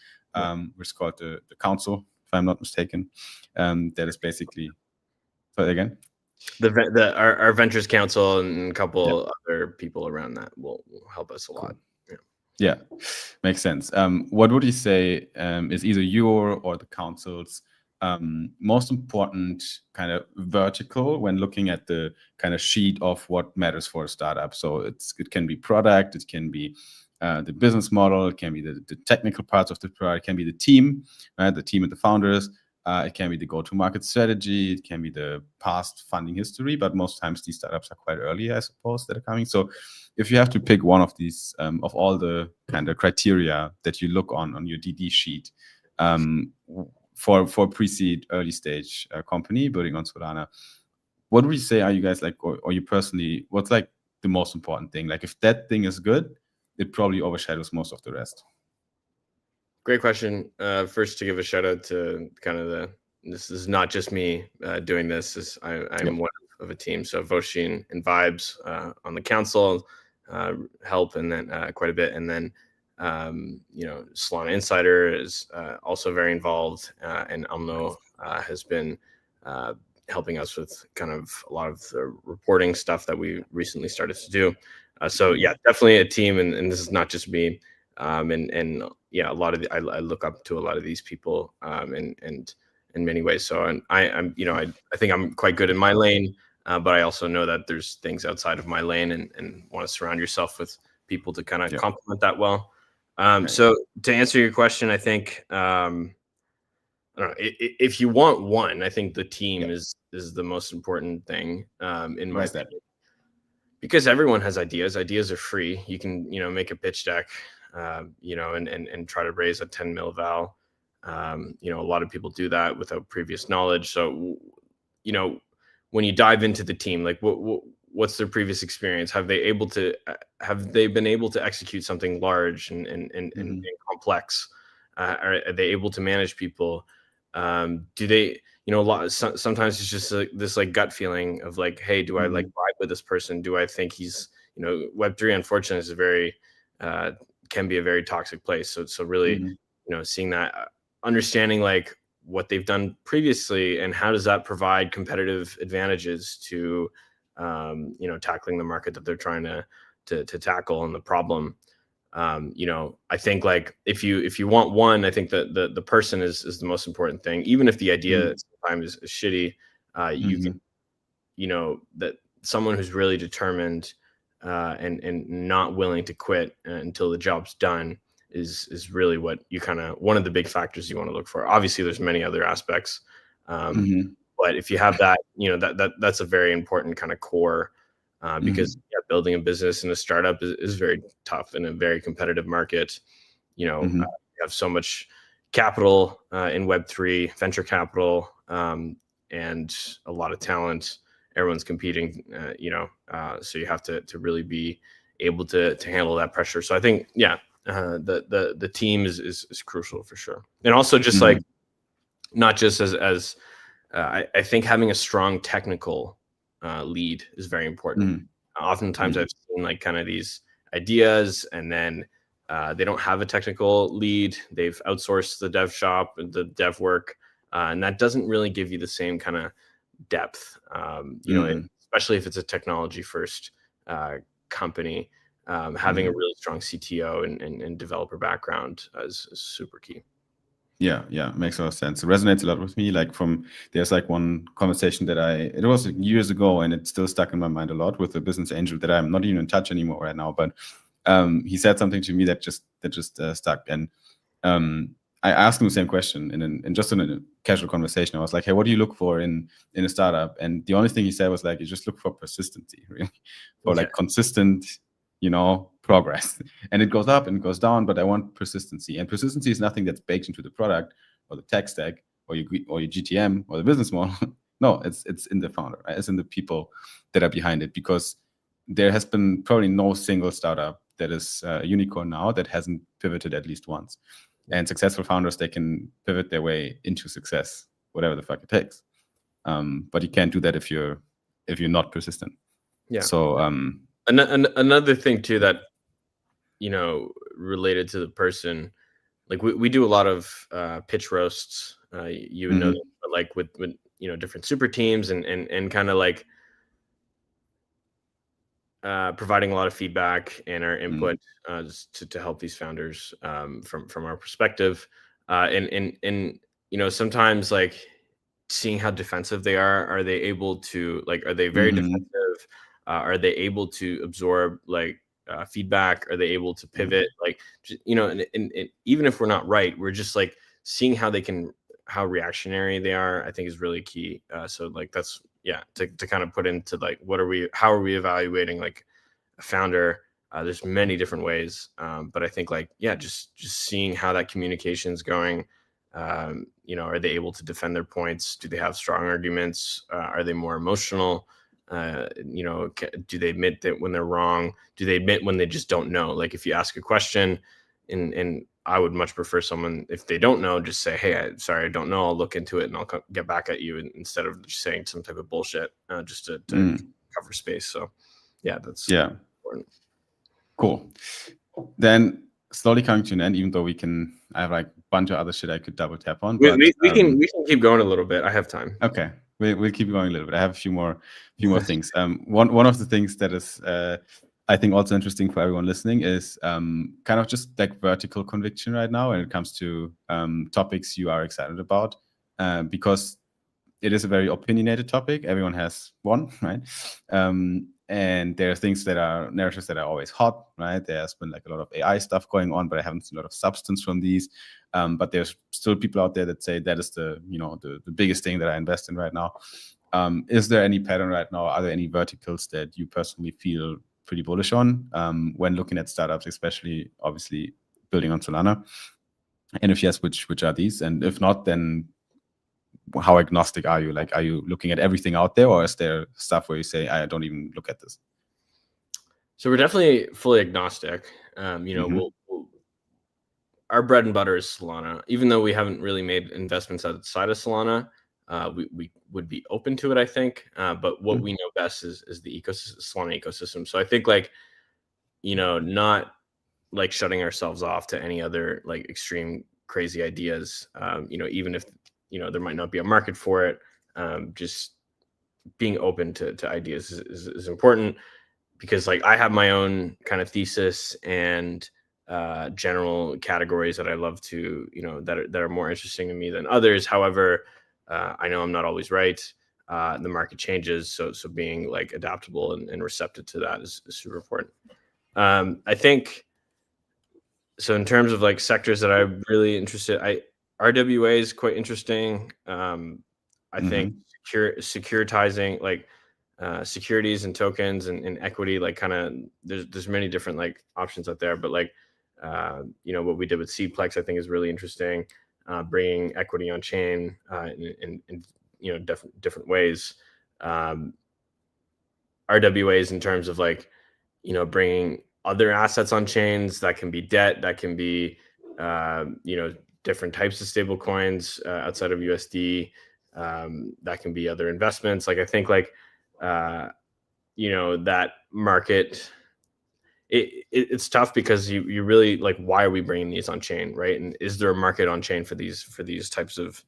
which is called the Council, if I'm not mistaken. That is basically. Sorry, again. Our Ventures Council and a couple other people around that will help us a lot. Yeah, makes sense. What would you say is either your or the council's most important kind of vertical when looking at the kind of sheet of what matters for a startup? So it can be product, it can be the business model, it can be the technical parts of the product, it can be the team, right? The team and the founders. It can be the go-to-market strategy. It can be the past funding history. But most times these startups are quite early, I suppose, that are coming. So if you have to pick one of these, of all the kind of criteria that you look on your DD sheet, for pre-seed early stage company building on Solana, what would you say are you guys like, or you personally, what's like the most important thing? Like if that thing is good, it probably overshadows most of the rest. Great question. First, to give a shout out to kind of this is not just me doing this. I'm one of a team. So Voshin and Vibes on the council help, and then quite a bit. And then Solana Insider is also very involved, and Amno has been helping us with kind of a lot of the reporting stuff that we recently started to do. So yeah, definitely a team, and this is not just me. And yeah, a lot of I look up to a lot of these people and in many ways. So I'm I think I'm quite good in my lane, but I also know that there's things outside of my lane, and want to surround yourself with people to kind of complement that well. So to answer your question, I think I don't know, if you want one, I think the team is the most important thing in my opinion. Because everyone has ideas. Ideas are free. You can, make a pitch deck, and try to raise a 10 mil val. A lot of people do that without previous knowledge. So, when you dive into the team, like what's their previous experience? Have they been able to execute something large and complex? Are they able to manage people? Do they, sometimes it's just this like gut feeling of like, hey, do I like vibe with this person? Do I think he's, Web3 unfortunately is can be a very toxic place. So really, seeing that, understanding like what they've done previously and how does that provide competitive advantages to, tackling the market that they're trying to tackle and the problem. I think like if you want one, I think that the person is the most important thing. Even if the idea sometimes is shitty, you can, that someone who's really determined and not willing to quit until the job's done is really what you one of the big factors you want to look for. Obviously, there's many other aspects, but if you have that, that's a very important kind of core. Because building a business in a startup is very tough in a very competitive market. You have so much capital in Web3, venture capital, and a lot of talent. Everyone's competing, so you have to really be able to handle that pressure. So I think, the team is crucial for sure. And also just like, not just as I think having a strong technical lead is very important. Oftentimes I've seen like kind of these ideas and then they don't have a technical lead. They've outsourced the dev shop, the dev work, and that doesn't really give you the same kind of depth, especially if it's a technology first company. Having a really strong CTO and developer background is super key. Yeah, makes a lot of sense. It resonates a lot with me. Like there's like one conversation that it was years ago, and it's still stuck in my mind a lot with a business angel that I'm not even in touch anymore right now. But he said something to me that just stuck, and I asked him the same question in just in a casual conversation. I was like, hey, what do you look for in a startup? And the only thing he said was like, you just look for persistency, really, for like consistent, progress. And it goes up and it goes down, but I want persistency. And persistency is nothing that's baked into the product or the tech stack or your GTM or the business model. No, it's in the founder, right? It's in the people that are behind it, because there has been probably no single startup that is a unicorn now that hasn't pivoted at least once. And successful founders, they can pivot their way into success, whatever the fuck it takes. But you can't do that if you're not persistent. Yeah. So another thing too that related to the person, like we do a lot of pitch roasts. You would know that, but like with different super teams and kind of like providing a lot of feedback and our Mm. input to help these founders from our perspective. And sometimes like seeing how defensive they are they able to like, are they very defensive? Are they able to absorb like feedback? Are they able to pivot? Like, and even if we're not right, we're just like seeing how reactionary they are, I think is really key. So like that's to kind of put into like how are we evaluating like a founder? There's many different ways, but I think like just seeing how that communication is going. Are they able to defend their points? Do they have strong arguments? Are they more emotional? Do they admit that when they're wrong? Do they admit when they just don't know? Like if you ask a question, and I would much prefer someone, if they don't know, just say, hey, sorry, I don't know. I'll look into it and I'll get back at you, instead of just saying some type of bullshit just to cover space. So that's important. Cool. Then slowly coming to an end, even though I have like a bunch of other shit I could double tap on. But we can keep going a little bit. I have time. Okay, we'll keep going a little bit. I have a few more things. One of the things that is I think also interesting for everyone listening is kind of just like vertical conviction right now when it comes to topics you are excited about, because it is a very opinionated topic. Everyone has one, right? And there are narratives that are always hot, right? There's been like a lot of AI stuff going on, but I haven't seen a lot of substance from these. But there's still people out there that say that is the biggest thing that I invest in right now. Is there any pattern right now? Are there any verticals that you personally feel pretty bullish on when looking at startups, especially obviously building on Solana? And if yes, which are these? And if not, then how agnostic are you? Like, are you looking at everything out there, or is there stuff where you say, I don't even look at this? So we're definitely fully agnostic. Our bread and butter is Solana. Even though we haven't really made investments outside of Solana, we would be open to it, I think. But what we know best is the Solana ecosystem. So I think like, not like shutting ourselves off to any other like extreme crazy ideas. Even if there might not be a market for it, just being open to ideas is important, because like I have my own kind of thesis and general categories that I love to, that are more interesting to me than others. However, I know I'm not always right. The market changes, so being like adaptable and receptive to that is super important. I think so. In terms of like sectors that I'm really interested, RWA is quite interesting. I think securitizing like securities and tokens and equity, like kind of there's many different like options out there, but like what we did with Cplex I think is really interesting, bringing equity on chain in different ways. RWAs in terms of like bringing other assets on chains, that can be debt, that can be different types of stable coins outside of USD, that can be other investments. Like I think like that market, it's tough because you really like, why are we bringing these on chain, right? And is there a market on chain for these types of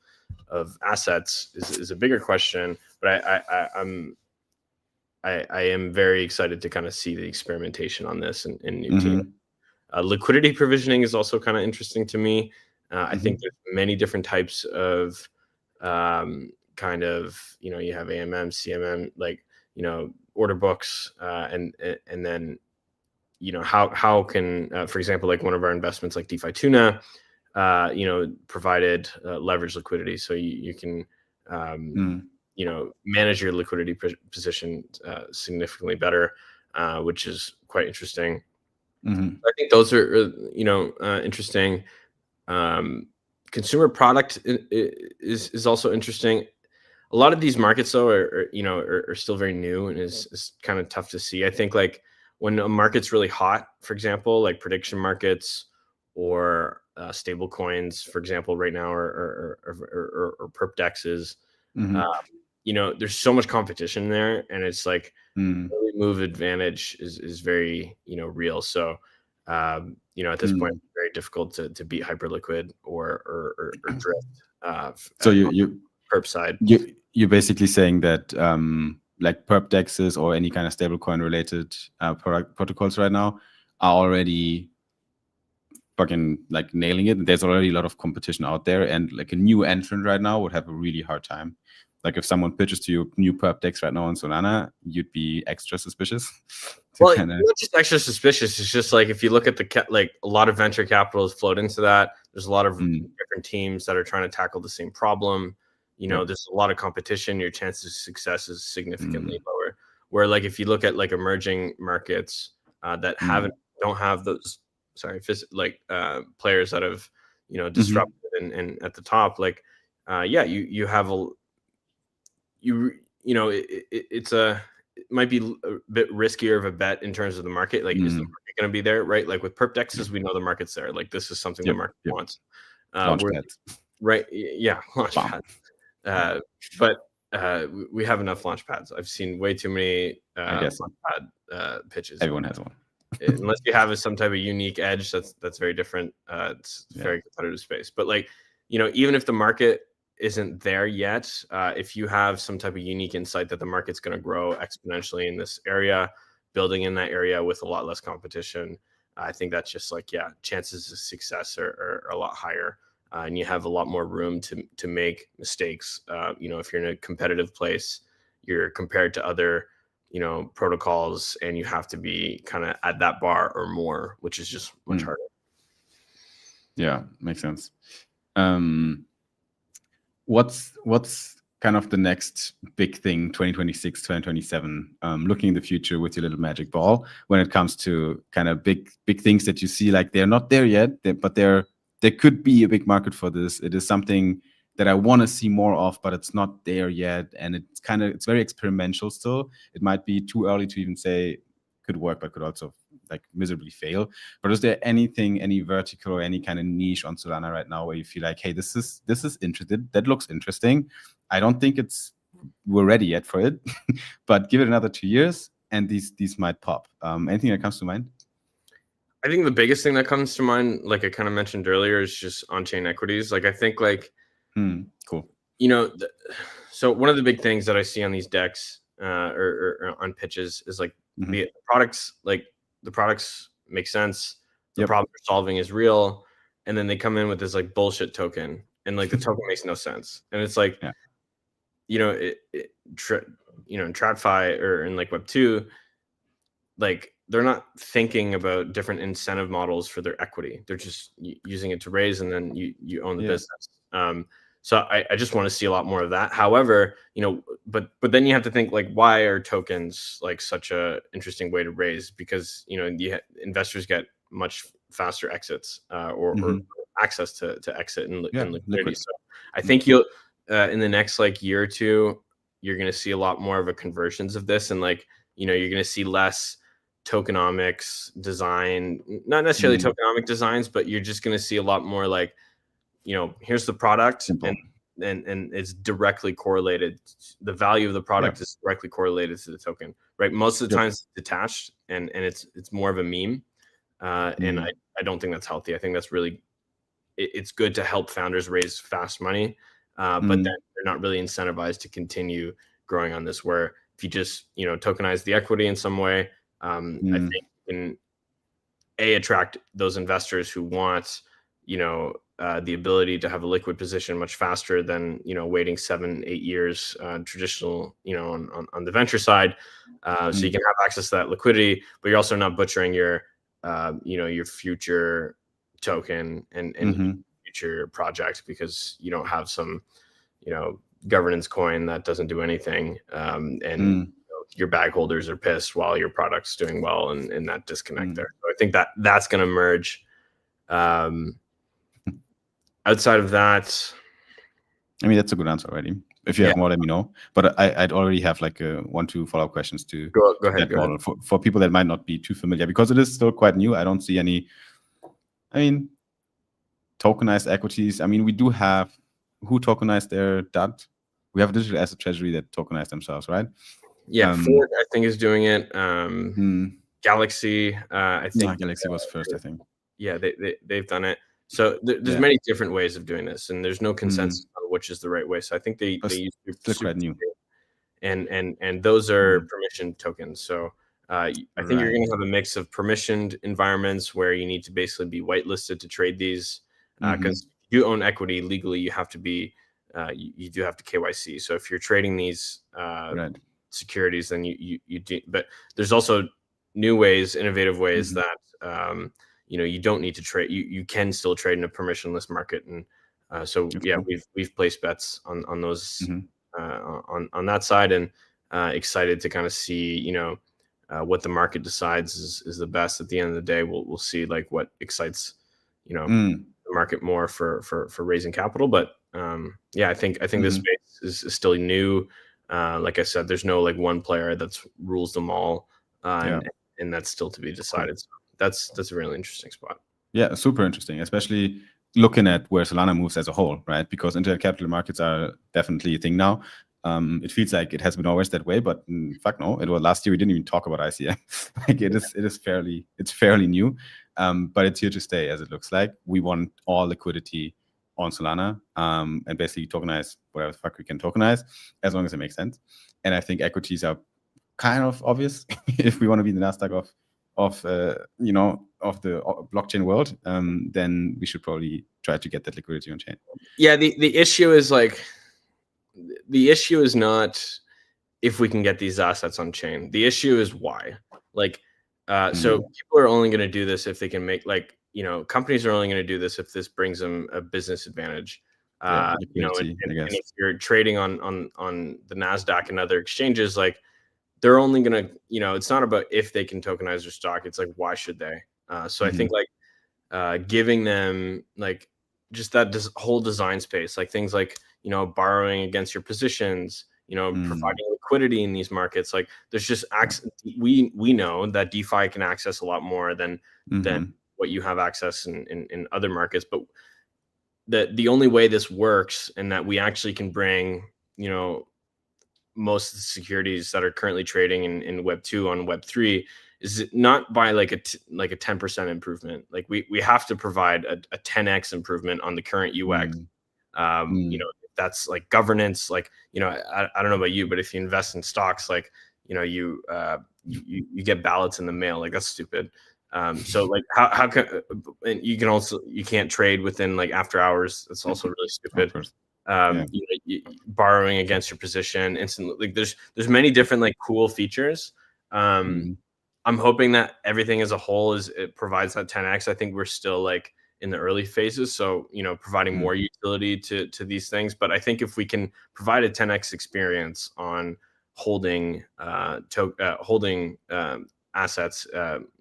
assets is a bigger question. But I am very excited to kind of see the experimentation on this in new team. Liquidity provisioning is also kind of interesting to me. I think there's many different types of kind of, you have AMM, CMM, like, order books, and then, how can, for example, like one of our investments, like DeFi Tuna, provided leverage liquidity. So you can, manage your liquidity position significantly better, which is quite interesting. I think those are, interesting. Consumer product is also interesting. A lot of these markets, though, are still very new and is kind of tough to see. I think like when a market's really hot, for example, like prediction markets or stable coins, for example, right now, or perp dexes, there's so much competition there, and it's like early move advantage is very real. So at this point, it's very difficult to beat Hyperliquid or drift. So you perp side. You're basically saying that like perp dexes or any kind of stablecoin related protocols right now are already fucking like nailing it. There's already a lot of competition out there, and like a new entrant right now would have a really hard time. Like if someone pitches to you new perp dex right now on Solana, you'd be extra suspicious. Well, it's not just extra suspicious. It's just like if you look at like a lot of venture capital is flowed into that. There's a lot of different teams that are trying to tackle the same problem. You know, there's a lot of competition. Your chances of success is significantly lower. Where like if you look at like emerging markets that don't have those players that have disrupted and at the top, like you have it might be a bit riskier of a bet in terms of the market. Like, is the market going to be there, right? Like with perp dexes, we know the market's there. Like this is something the market wants. Right? Yeah, launch pads. But we have enough launch pads. I've seen way too many launch pad pitches. Everyone has one. Unless you have some type of unique edge, that's very different. It's very competitive space. But like, even if the market isn't there yet, if you have some type of unique insight that the market's going to grow exponentially in this area, building in that area with a lot less competition, I think that's just like, chances of success are a lot higher, and you have a lot more room to make mistakes. If you're in a competitive place, you're compared to other protocols, and you have to be kind of at that bar or more, which is just much harder. Yeah, makes sense. What's kind of the next big thing 2026 2027, looking in the future with your little magic ball when it comes to kind of big things that you see like they're not there yet, but there could be a big market for this. It is something that I want to see more of, but it's not there yet, and it's very experimental still. It might be too early to even say could work, but could also like miserably fail. But is there anything, any vertical or any kind of niche on Solana right now where you feel like, hey, this is interesting, that looks interesting. I don't think we're ready yet for it, but give it another 2 years and these might pop. Anything that comes to mind? I think the biggest thing that comes to mind, like I kind of mentioned earlier, is just on-chain equities. Like I think like, cool. So one of the big things that I see on these decks or on pitches is like the products, the products make sense. The problem they're solving is real. And then they come in with this like bullshit token, and like the token makes no sense. And it's like, in TradFi or in like Web2, like they're not thinking about different incentive models for their equity. They're just using it to raise, and then you own the business. So I just want to see a lot more of that. However, but then you have to think like, why are tokens like such a interesting way to raise? Because investors get much faster exits or access to exit and liquidity. So I think you'll in the next like year or two, you're going to see a lot more of a conversions of this, and like you're going to see less tokenomics design, not necessarily tokenomic designs, but you're just going to see a lot more like, here's the product, and it's directly correlated. The value of the product is directly correlated to the token, right? Most of the times it's detached, and it's more of a meme. And I don't think that's healthy. I think that's really, it's good to help founders raise fast money, but then they're not really incentivized to continue growing on this, where if you just, tokenize the equity in some way, I think you can attract those investors who want, the ability to have a liquid position much faster than, waiting 7-8 years, traditional, on the venture side. So you can have access to that liquidity, but you're also not butchering your, your future token and future project, because you don't have some, governance coin that doesn't do anything. And your bag holders are pissed while your product's doing well, and that disconnect there. So I think that's going to merge. Outside of that, I mean, that's a good answer already. If you have more, let me know. But I'd already have like 1-2 follow-up questions to go ahead. For people that might not be too familiar, because it is still quite new. I don't see any, tokenized equities. I mean, we do have who tokenized their DAT. We have a digital asset treasury that tokenized themselves, right? Yeah, Ford, I think, is doing it. Galaxy, I think. Galaxy was first, I think. Yeah, they've done it. So there's many different ways of doing this, and there's no consensus on which is the right way. So I think they use still quite new. and those are permissioned tokens. So I think you're going to have a mix of permissioned environments where you need to basically be whitelisted to trade these, because you own equity legally, you have to be you do have to KYC. So if you're trading these securities, then you do. But there's also new ways, innovative ways that you don't need to trade. You can still trade in a permissionless market, and so we've placed bets on those on that side, and excited to kind of see what the market decides is the best. At the end of the day, we'll see like what excites the market more for raising capital. But I think this space is still new. Like I said, there's no like one player that's rules them all, and that's still to be decided. So that's a really interesting spot. Yeah, super interesting, especially looking at where Solana moves as a whole, right? Because internet capital markets are definitely a thing now. It feels like it has been always that way, but fuck no, it was last year. We didn't even talk about ICM. Like it's fairly new, but it's here to stay, as it looks like. We want all liquidity on Solana, and basically tokenize whatever the fuck we can tokenize, as long as it makes sense. And I think equities are kind of obvious if we want to be the Nasdaq of the blockchain world, then we should probably try to get that liquidity on chain. Yeah, the issue is like, the issue is not if we can get these assets on chain. The issue is why. Like, so people are only going to do this if they can make, like, companies are only going to do this if this brings them a business advantage. And if you're trading on the Nasdaq and other exchanges, like, they're only going to, it's not about if they can tokenize their stock. It's like, why should they? So I think like giving them like just that whole design space, like things like, borrowing against your positions, providing liquidity in these markets. Like, there's just we know that DeFi can access a lot more than what you have access in other markets. But the only way this works, and that we actually can bring, most of the securities that are currently trading in Web 2 on Web 3, is not by like a 10% improvement. Like, we have to provide a 10x improvement on the current UX. That's like governance. Like, I don't know about you, but if you invest in stocks, like, you get ballots in the mail. Like, that's stupid. So like, how can, and you can't trade within like after hours. That's also really stupid. Borrowing against your position instantly. Like, there's many different like cool features. I'm hoping that everything as a whole it provides that 10x. I think we're still like in the early phases, so providing more utility to these things. But I think if we can provide a 10x experience on holding assets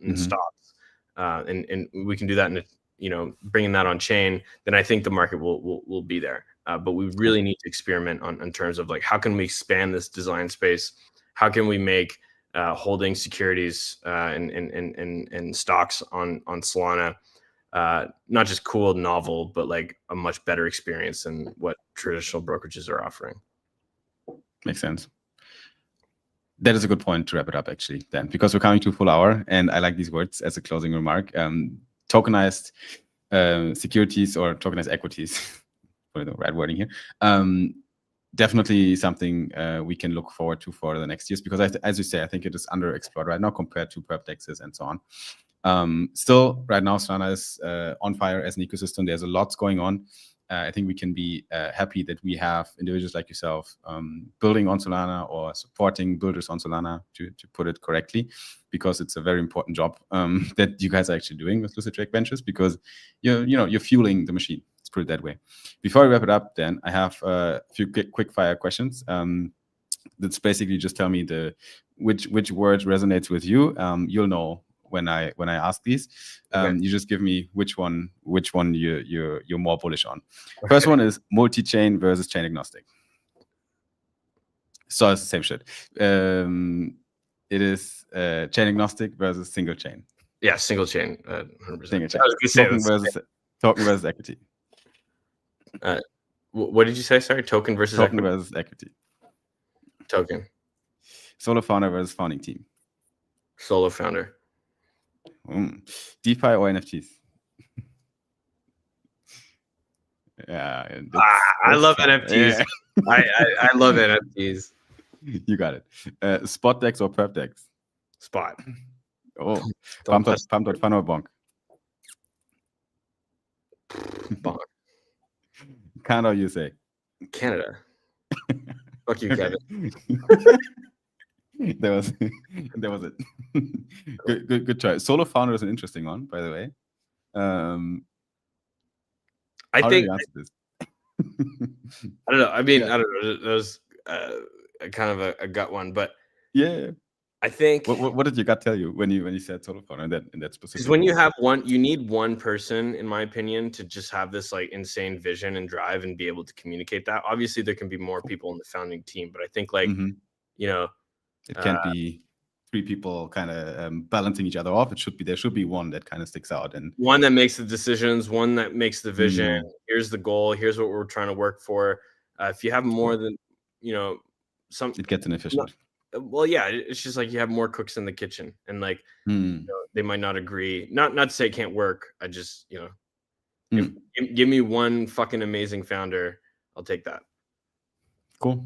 in stocks, and we can do that in bringing that on chain, then I think the market will be there. But we really need to experiment in terms of like, how can we expand this design space? How can we make holding securities and stocks on Solana not just cool, novel, but like a much better experience than what traditional brokerages are offering? Makes sense. That is a good point to wrap it up, actually, then, because we're coming to a full hour, and I like these words as a closing remark. Tokenized securities or tokenized equities, for the right wording here. Definitely something we can look forward to for the next years, because as you say, I think it is underexplored right now compared to perp dexes and so on. Still, right now, Solana is on fire as an ecosystem. There's a lot going on. I think we can be happy that we have individuals like yourself building on Solana or supporting builders on Solana, to put it correctly, because it's a very important job that you guys are actually doing with Lucid Drake Ventures, because you're fueling the machine. Let's put it that way. Before I wrap it up, then I have a few quick fire questions. That's basically just tell me which word resonates with you. You'll know when I ask these. You just give me which one you're more bullish on. Okay. First one is multi-chain versus chain agnostic. So it's the same shit. It is chain agnostic versus single chain. Yeah, single chain. 100%. Single chain. Token versus equity. What did you say? Sorry, token versus equity. Token. Solo founder versus founding team. Solo founder. DeFi or NFTs? Yeah, I love NFTs. Yeah. I love NFTs. You got it. Spot decks or perp decks? Spot. Oh, Don't pump touch dot fun or bonk? Bonk. Canada or USA? Canada. Fuck you, Kevin. That was it. Good choice. Solo founder is an interesting one, by the way. I How do think you answer this? I don't know. I mean, Yeah. I don't know. That was kind of a gut one, but Yeah. I think What did your gut tell you when you said solo founder in that specific? because when you have one, you need one person, in my opinion, to just have this like insane vision and drive and be able to communicate that. Obviously, there can be more people in the founding team, but I think like you know, it can't be three people kind of balancing each other off. There should be one that kind of sticks out, and one that makes the decisions, one that makes the vision. Here's the goal. Here's what we're trying to work for. If you have more than some, it gets inefficient. Well, yeah, it's just like you have more cooks in the kitchen, and like they might not agree. Not to say it can't work. I just give me one fucking amazing founder. I'll take that. Cool.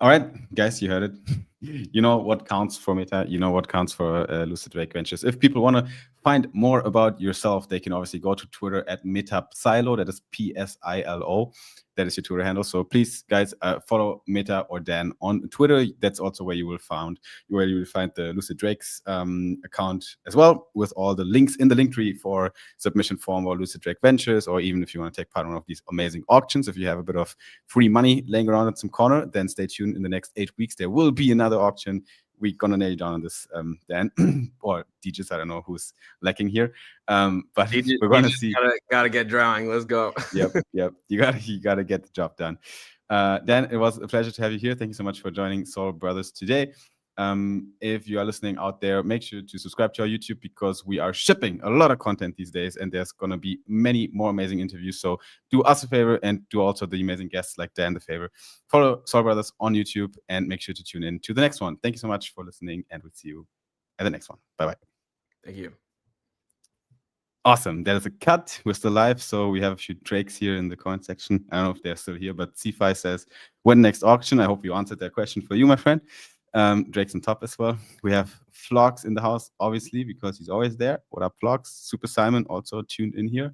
All right, guys, you heard it. You know what counts for Meta. You know what counts for Lucid Drake Ventures. If people want to find more about yourself, they can obviously go to Twitter at MetaPsilo. That is PSILO. That is your Twitter handle. So please, guys, follow Meta or Dan on Twitter. That's also where you will find the Lucid Drake's account as well, with all the links in the link tree for submission form or Lucid Drake Ventures, or even if you want to take part in one of these amazing auctions. If you have a bit of free money laying around in some corner, then stay tuned. In the next 8 weeks, there will be another auction. We're gonna nail down on this, Dan or DJs. I don't know who's lacking here, but we're gonna see. Gotta get drawing. Let's go. Yep. You gotta get the job done. Dan, it was a pleasure to have you here. Thank you so much for joining Soul Brothers today. If you are listening out there, make sure to subscribe to our YouTube, because we are shipping a lot of content these days, and there's gonna be many more amazing interviews. So do us a favor, and do also the amazing guests like Dan the favor. Follow Soul Brothers on YouTube, and make sure to tune in to the next one. Thank you so much for listening, and we'll see you at the next one. Bye-bye. Thank you. Awesome. That is a cut. We're still live, so we have a few Drakes here in the comment section. I don't know if they're still here, but C5 says, when next auction? I hope you answered that question for you, my friend. Drake's on top as well. We have Vlogs in the house, obviously, because he's always there. What up, Vlogs? Super Simon also tuned in here.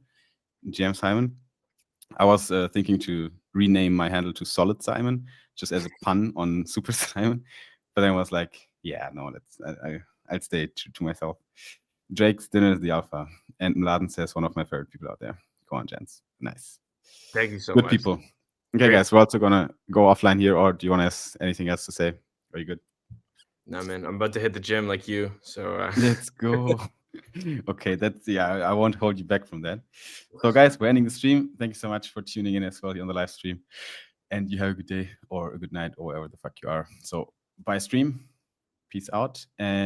Jam Simon. I was thinking to rename my handle to Solid Simon, just as a pun on Super Simon. But then I was like, yeah, no, I'll stay true to myself. Drake's dinner is the alpha. And Mladen says, one of my favorite people out there. Go on, gents. Nice. Thank you so much. Good people. Okay, great. Guys, we're also going to go offline here. Or do you want to have anything else to say? Are you good? No, man. I'm about to hit the gym like you. So let's go. Okay, I won't hold you back from that. So, guys, we're ending the stream. Thank you so much for tuning in as well here on the live stream. And you have a good day or a good night or wherever the fuck you are. So, bye, stream. Peace out. And